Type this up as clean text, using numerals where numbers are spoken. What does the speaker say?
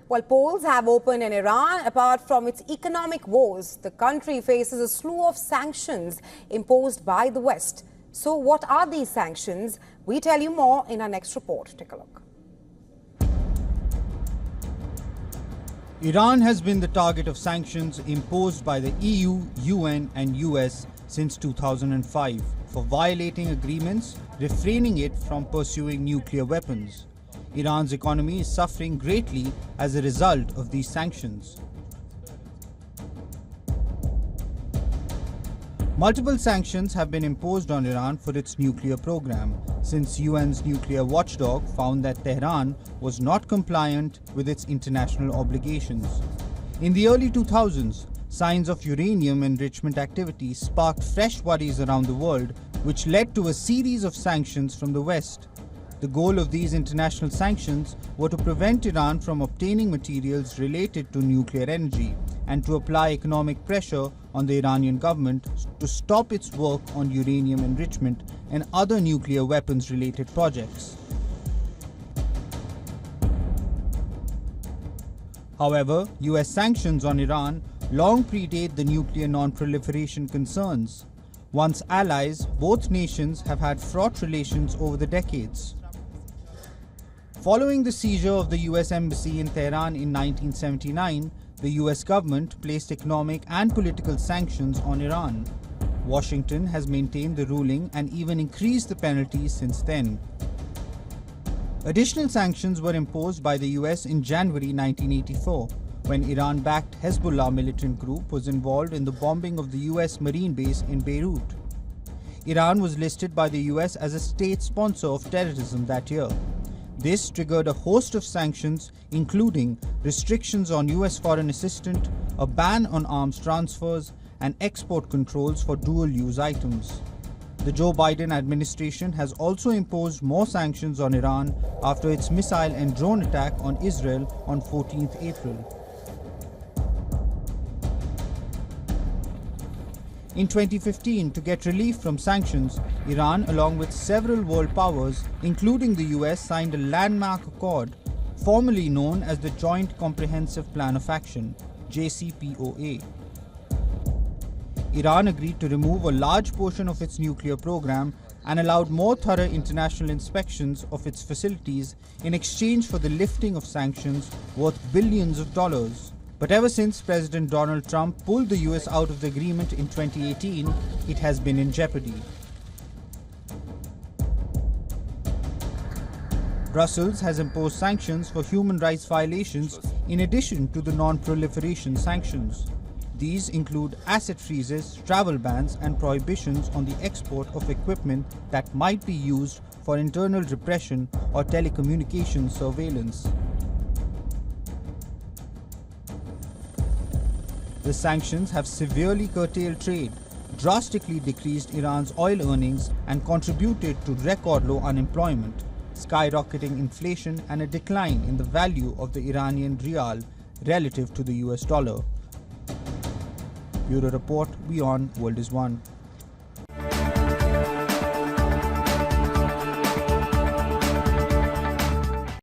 Well, polls have opened in Iran. Apart from its economic woes, the country faces a slew of sanctions imposed by the West. So what are these sanctions? We tell you more in our next report. Take a look. Iran has been the target of sanctions imposed by the EU, UN and US since 2005 for violating agreements, refraining it from pursuing nuclear weapons. Iran's economy is suffering greatly as a result of these sanctions. Multiple sanctions have been imposed on Iran for its nuclear program, since UN's nuclear watchdog found that Tehran was not compliant with its international obligations. In the early 2000s, signs of uranium enrichment activity sparked fresh worries around the world, which led to a series of sanctions from the West. The goal of these international sanctions were to prevent Iran from obtaining materials related to nuclear energy and to apply economic pressure on the Iranian government to stop its work on uranium enrichment and other nuclear weapons-related projects. However, US sanctions on Iran long predate the nuclear non-proliferation concerns. Once allies, both nations have had fraught relations over the decades. Following the seizure of the US embassy in Tehran in 1979, the US government placed economic and political sanctions on Iran. Washington has maintained the ruling and even increased the penalties since then. Additional sanctions were imposed by the US in January 1984, when Iran-backed Hezbollah militant group was involved in the bombing of the US Marine base in Beirut. Iran was listed by the US as a state sponsor of terrorism that year. This triggered a host of sanctions, including restrictions on US foreign assistance, a ban on arms transfers, and export controls for dual-use items. The Joe Biden administration has also imposed more sanctions on Iran after its missile and drone attack on Israel on 14th April. In 2015, to get relief from sanctions, Iran, along with several world powers, including the US, signed a landmark accord, formerly known as the Joint Comprehensive Plan of Action, JCPOA. Iran agreed to remove a large portion of its nuclear program and allowed more thorough international inspections of its facilities in exchange for the lifting of sanctions worth billions of dollars. But ever since President Donald Trump pulled the US out of the agreement in 2018, it has been in jeopardy. Brussels has imposed sanctions for human rights violations in addition to the non-proliferation sanctions. These include asset freezes, travel bans, and prohibitions on the export of equipment that might be used for internal repression or telecommunications surveillance. The sanctions have severely curtailed trade, drastically decreased Iran's oil earnings, and contributed to record low unemployment, skyrocketing inflation, and a decline in the value of the Iranian rial relative to the US dollar. Bureau Report, WION World is One.